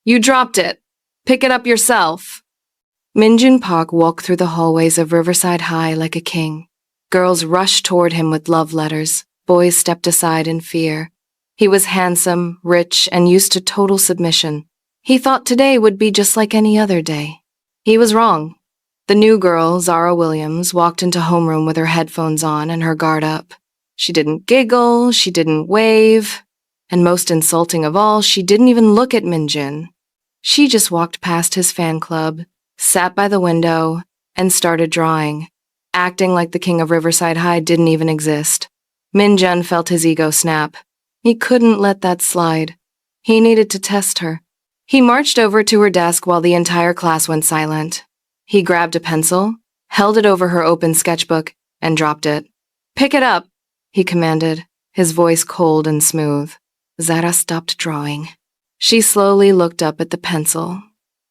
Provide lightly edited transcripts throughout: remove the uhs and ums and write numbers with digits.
You dropped it. Pick it up yourself. Min-jun Park walked through the hallways of Riverside High like a king. Girls rushed toward him with love letters. Boys stepped aside in fear. He was handsome, rich, and used to total submission. He thought today would be just like any other day. He was wrong. The new girl, Zara Williams, walked into homeroom with her headphones on and her guard up. She didn't giggle, she didn't wave, and most insulting of all, she didn't even look at Min-jun. She just walked past his fan club, sat by the window, and started drawing, acting like the king of Riverside High didn't even exist. Min-jun felt his ego snap. He couldn't let that slide. He needed to test her. He marched over to her desk while the entire class went silent. He grabbed a pencil, held it over her open sketchbook, and dropped it. "Pick it up," he commanded, his voice cold and smooth. Zara stopped drawing. She slowly looked up at the pencil,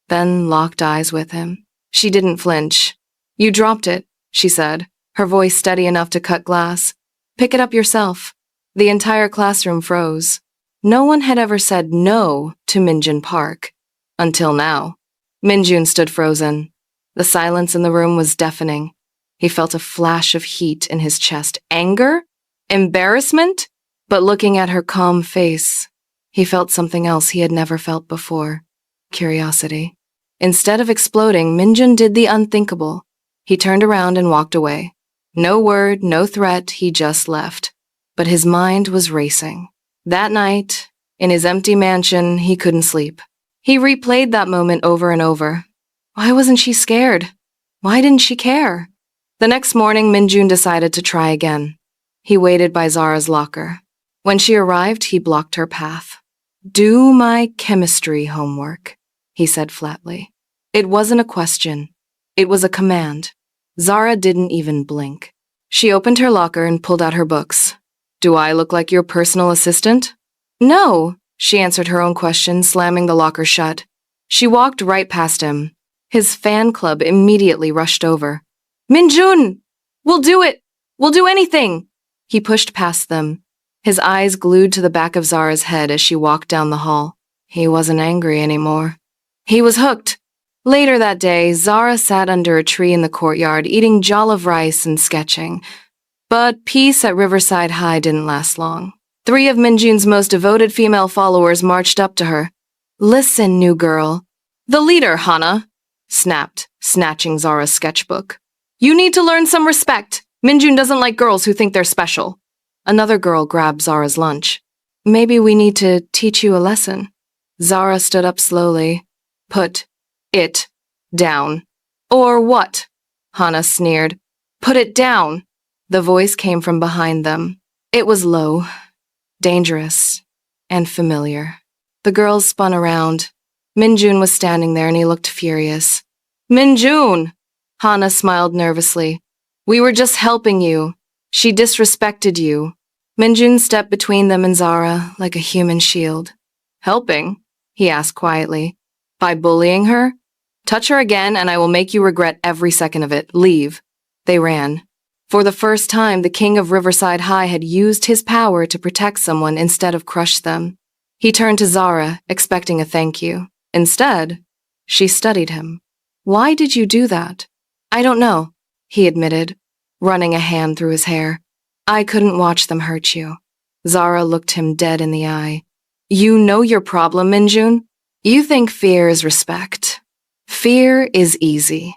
then locked eyes with him. She didn't flinch. "You dropped it," she said, her voice steady enough to cut glass. "Pick it up yourself." The entire classroom froze. No one had ever said no to Min-jun Park. Until now. Min-jun stood frozen. The silence in the room was deafening. He felt a flash of heat in his chest. Anger? Embarrassment? But looking at her calm face, he felt something else he had never felt before. Curiosity. Instead of exploding, Min-jun did the unthinkable. He turned around and walked away. No word, no threat, he just left. But his mind was racing. That night, in his empty mansion, he couldn't sleep. He replayed that moment over and over. Why wasn't she scared? Why didn't she care? The next morning, Min-jun decided to try again. He waited by Zara's locker. When she arrived, he blocked her path. "Do my chemistry homework," he said flatly. It wasn't a question. It was a command. Zara didn't even blink. She opened her locker and pulled out her books. "Do I look like your personal assistant?" "No," she answered her own question, slamming the locker shut. She walked right past him. His fan club immediately rushed over. "Min-jun! We'll do it! We'll do anything!" He pushed past them, his eyes glued to the back of Zara's head as she walked down the hall. He wasn't angry anymore. He was hooked. Later that day, Zara sat under a tree in the courtyard, eating jollof rice and sketching. But peace at Riverside High didn't last long. 3 of Min-jun's most devoted female followers marched up to her. "Listen, new girl." "The leader, Hana," snapped, snatching Zara's sketchbook. "You need to learn some respect. Min-jun doesn't like girls who think they're special." Another girl grabbed Zara's lunch. "Maybe we need to teach you a lesson." Zara stood up slowly. "Put it down." "Or what?" Hana sneered. "Put it down." The voice came from behind them. It was low, dangerous, and familiar. The girls spun around. Min-jun was standing there and he looked furious. "Min-jun!" Hana smiled nervously. "We were just helping you. She disrespected you." Min-jun stepped between them and Zara like a human shield. "Helping?" he asked quietly. "By bullying her? Touch her again and I will make you regret every second of it. Leave." They ran. For the first time, the king of Riverside High had used his power to protect someone instead of crush them. He turned to Zara, expecting a thank you. Instead, she studied him. "Why did you do that?" "I don't know," he admitted, running a hand through his hair. "I couldn't watch them hurt you." Zara looked him dead in the eye. "You know your problem, Min-jun? You think fear is respect. Fear is easy.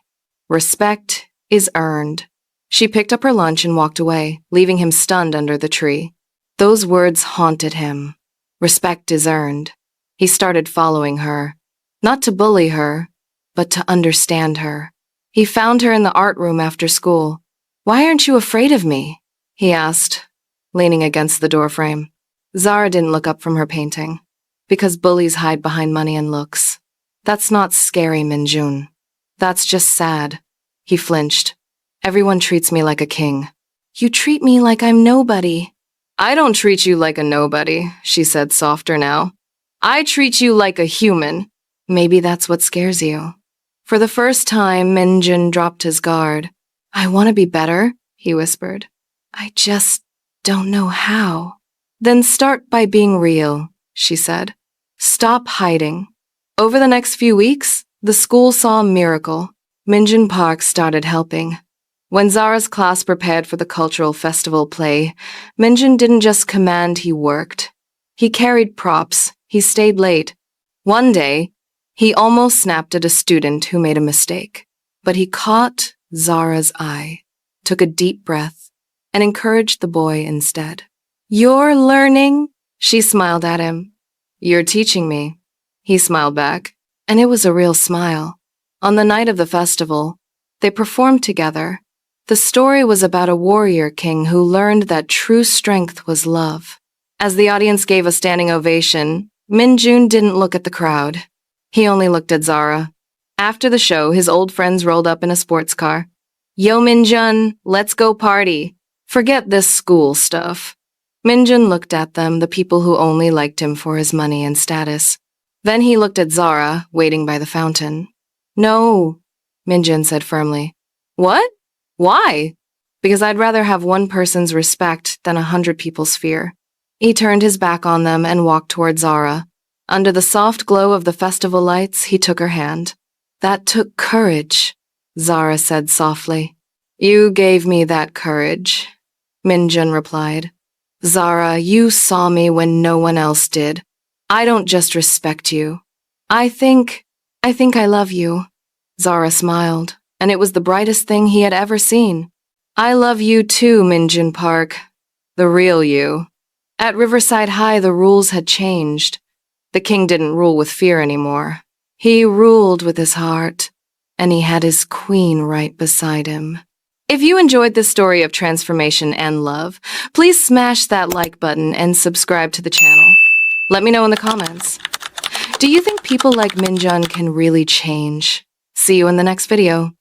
Respect is earned." She picked up her lunch and walked away, leaving him stunned under the tree. Those words haunted him. Respect is earned. He started following her. Not to bully her, but to understand her. He found her in the art room after school. "Why aren't you afraid of me?" he asked, leaning against the doorframe. Zara didn't look up from her painting. "Because bullies hide behind money and looks. That's not scary, Min-jun. That's just sad." He flinched. "Everyone treats me like a king." "You treat me like I'm nobody." "I don't treat you like a nobody," she said softer now. "I treat you like a human." "Maybe that's what scares you." For the first time, Min-jun dropped his guard. "I want to be better," he whispered. "I just don't know how." "Then start by being real," she said. "Stop hiding. Over the next few weeks, the school saw a miracle. Min-jun Park started helping. When Zara's class prepared for the cultural festival play, Min-jun didn't just command, he worked. He carried props, he stayed late. One day, he almost snapped at a student who made a mistake. But he caught Zara's eye, took a deep breath, and encouraged the boy instead. "You're learning?" She smiled at him. "You're teaching me." He smiled back, and it was a real smile. On the night of the festival, they performed together. The story was about a warrior king who learned that true strength was love. As the audience gave a standing ovation, Min-jun didn't look at the crowd. He only looked at Zara. After the show, his old friends rolled up in a sports car. "Yo, Min-jun, let's go party. Forget this school stuff." Min-jun looked at them, the people who only liked him for his money and status. Then he looked at Zara, waiting by the fountain. "No," Min-jun said firmly. "What? Why?" "Because I'd rather have one person's respect than 100 people's fear." He turned his back on them and walked toward Zara. Under the soft glow of the festival lights, he took her hand. "That took courage," Zara said softly. "You gave me that courage," Min-jun replied. "Zara, you saw me when no one else did. I don't just respect you. I think I love you." Zara smiled, and it was the brightest thing he had ever seen. "I love you too, Min-jun Park. The real you." At Riverside High, the rules had changed. The king didn't rule with fear anymore. He ruled with his heart, and he had his queen right beside him. If you enjoyed this story of transformation and love, please smash that like button and subscribe to the channel. Let me know in the comments. Do you think people like Min-jun can really change? See you in the next video.